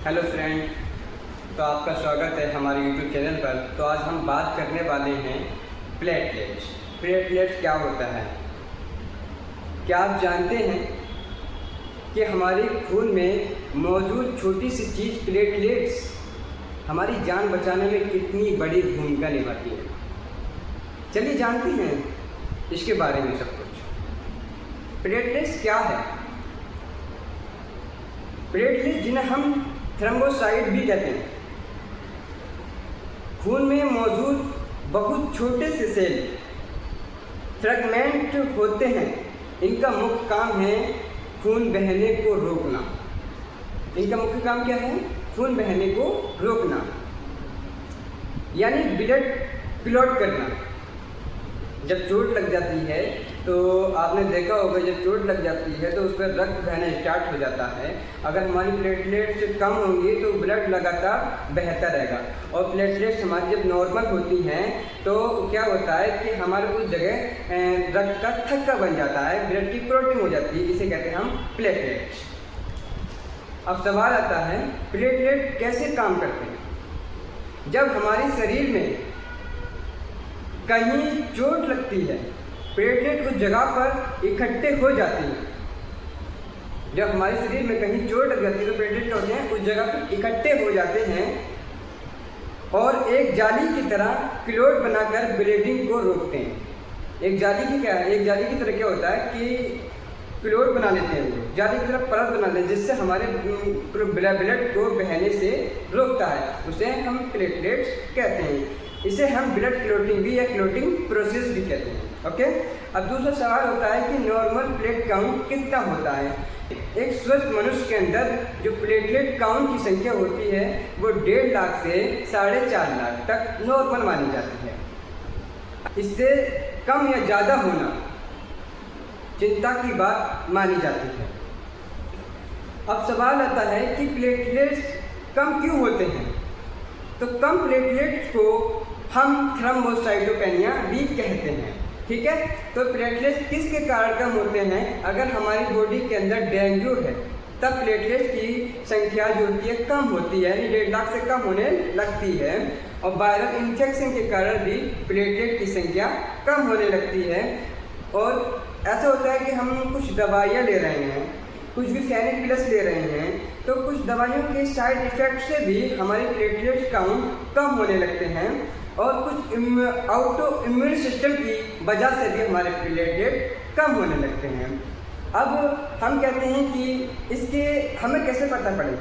Hello friend, तो आपका स्वागत है हमारे यूट्यूब चैनल पर। तो आज हम बात करने वाले हैं प्लेटलेट्स। प्लेटलेट्स क्या होता है? क्या आप जानते हैं कि हमारे खून में मौजूद छोटी सी चीज़ प्लेटलेट्स हमारी जान बचाने में कितनी बड़ी भूमिका निभाती है? चलिए जानते हैं इसके बारे में सब कुछ। प्लेटलेट्स क्या है? प्लेटलेट्स जिन्हें हम थ्रोम्बोसाइट भी कहते हैं, खून में मौजूद बहुत छोटे से सेल फ्रेगमेंट होते हैं। इनका मुख्य काम है खून बहने को रोकना। इनका मुख्य काम क्या है? खून बहने को रोकना, यानी ब्लड क्लॉट करना। जब चोट लग जाती है तो आपने देखा होगा, जब चोट लग जाती है तो उस पर रक्त बहना स्टार्ट हो जाता है। अगर हमारी प्लेटलेट्स कम होंगी तो ब्लड लगातार बहता रहेगा। और प्लेटलेट्स हमारी जब नॉर्मल होती हैं तो क्या होता है कि हमारे उस जगह रक्त का थक्का बन जाता है, ब्लड की क्लॉटिंग हो जाती है। इसे कहते हैं हम प्लेटलेट्स। अब सवाल आता है, प्लेटलेट कैसे काम करते हैं? जब हमारे शरीर में कहीं चोट लगती है, प्लेटलेट उस जगह पर इकट्ठे हो जाती हैं। जब हमारे शरीर में कहीं चोट लग जाती है तो प्लेटलेट क्या होते हैं? उस जगह पर इकट्ठे हो जाते हैं और एक जाली की तरह क्लॉट बनाकर ब्लीडिंग को रोकते हैं। एक जाली की क्या है? एक जाली की तरह क्या होता है कि क्लॉट बना लेते हैं, जाली की तरह परत बना लेते हैं, जिससे हमारे ब्लड को बहने से रोकता है। उसे हम प्लेटलेट्स कहते हैं। इसे हम ब्लड क्लॉटिंग भी या क्लॉटिंग प्रोसेस भी कहते हैं। ओके। अब दूसरा सवाल होता है कि नॉर्मल प्लेट काउंट कितना होता है? एक स्वस्थ मनुष्य के अंदर जो प्लेटलेट काउंट की संख्या होती है वो 1.5 लाख से 4.5 लाख तक नॉर्मल मानी जाती है। इससे कम या ज़्यादा होना चिंता की बात मानी जाती है। अब सवाल आता है कि प्लेटलेट्स कम क्यों होते हैं? तो कम प्लेटलेट्स को हम थ्रोम्बोसाइटोपेनिया भी कहते हैं। ठीक है। तो प्लेटलेट्स किसके कारण कम होते हैं? अगर हमारी बॉडी के अंदर डेंगू है तब प्लेटलेट्स की संख्या जो होती है कम होती है, यानी 1.5 लाख से कम होने लगती है। और वायरल इन्फेक्शन के कारण भी प्लेटलेट की संख्या कम होने लगती है। और ऐसा होता है कि हम कुछ दवाइयाँ ले रहे हैं, कुछ भी फेनिक प्लस ले रहे हैं, तो कुछ दवाइयों के साइड इफेक्ट से भी हमारे प्लेटलेट्स काउंट कम होने लगते हैं। और कुछ ऑटो इम्यून सिस्टम की वजह से भी हमारे प्लेटलेट कम होने लगते हैं। अब हम कहते हैं कि इसके हमें कैसे पता पड़े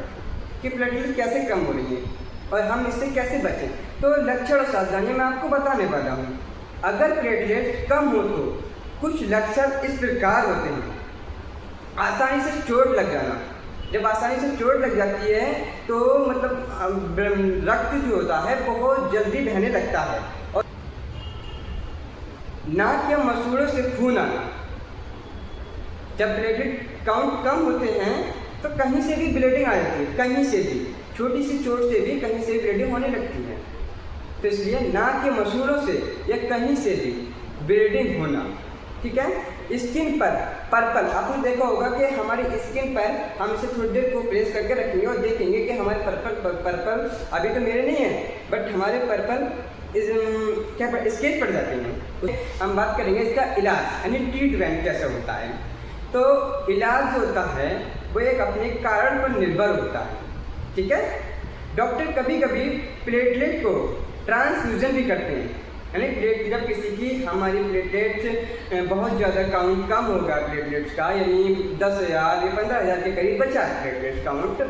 कि प्लेटलेट कैसे कम हो रही है और हम इससे कैसे बचें? तो लक्षण और सावधानियाँ मैं आपको बताने वाला हूँ। अगर प्लेटलेट कम हो तो कुछ लक्षण इस प्रकार होते हैं। आसानी से चोट लग जाना। जब आसानी से चोट लग जाती है तो मतलब रक्त जो होता है बहुत जल्दी बहने लगता है। और नाक या मसूड़ों से खून आना। जब प्लेटलेट काउंट कम होते हैं तो कहीं से भी ब्लीडिंग आ जाती है, कहीं से भी छोटी सी चोट से भी कहीं से ब्लीडिंग होने लगती है। तो इसलिए नाक के मसूड़ों से या कहीं से भी ब्लीडिंग होना। ठीक है। स्किन पर पर्पल, आपने देखा होगा कि हमारी स्किन पर हम इसे थोड़ी देर को प्रेस करके रखेंगे और देखेंगे कि हमारे पर्पल अभी तो मेरे नहीं है बट हमारे पर्पल क्या स्केच पड़ जाते हैं। हम बात करेंगे इसका इलाज, यानी ट्रीटमेंट कैसे होता है। तो इलाज जो होता है वो एक अपने कारण पर निर्भर होता है। ठीक है। डॉक्टर कभी कभी प्लेटलेट को ट्रांसफ्यूजन भी करते हैं, यानी जब किसी की हमारी प्लेटलेट्स बहुत ज़्यादा काउंट कम होगा प्लेटलेट्स का, यानी 10,000 या 15,000 के करीब बचा है प्लेटलेट्स काउंट,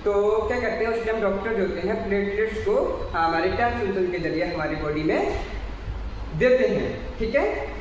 तो क्या करते हैं उस टाइम डॉक्टर जो होते हैं प्लेटलेट्स को हमारे ट्रांसफ्यूजन के जरिए हमारी बॉडी में देते हैं। ठीक है।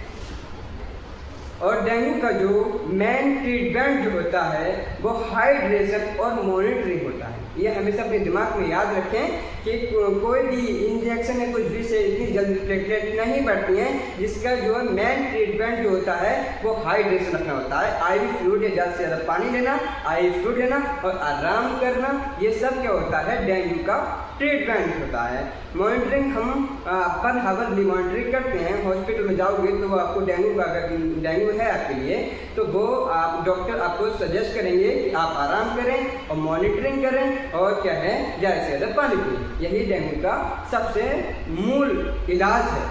और डेंगू का जो मेन ट्रीटमेंट जो होता है वो हाइड्रेशन और मॉनिटरिंग होता है। ये हमेशा अपने दिमाग में याद रखें कि कोई भी इंजेक्शन या कुछ भी से इतनी जल्दी प्लेटलेट नहीं बढ़ती हैं, जिसका जो मेन ट्रीटमेंट जो होता है वो हाइड्रेशन रखना होता है। आईवी फ्लूइड या ज़्यादा से ज़्यादा पानी लेना, आईवी फ्लूइड लेना और आराम करना, ये सब क्या होता है? डेंगू का ट्रीटमेंट होता है। मॉनिटरिंग हम पर हावरली मॉनिटरिंग करते हैं। हॉस्पिटल में जाओगे तो आपको डेंगू डेंगू है आपके लिए, तो वो आप डॉक्टर आपको सजेस्ट करेंगे कि आप आराम करें और मॉनिटरिंग करें और क्या है ज़्यादा से ज़्यादा पानी पिए। यही डेंगू का सबसे मूल इलाज है।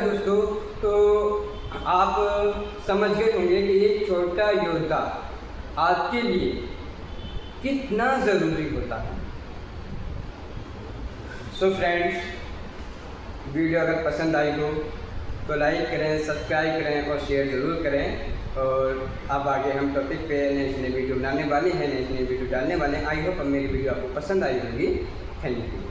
दोस्तों, तो आप समझ गए होंगे कि एक छोटा योद्धा आपके लिए कितना ज़रूरी होता है। सो फ्रेंड्स, वीडियो अगर पसंद आई हो तो लाइक करें, सब्सक्राइब करें और शेयर ज़रूर करें। और अब आगे हम टॉपिक पे नई वीडियो बनाने वाले हैं, नई वीडियो डालने वाले हैं। आई होप मेरी वीडियो आपको पसंद आई होगी। Thank you.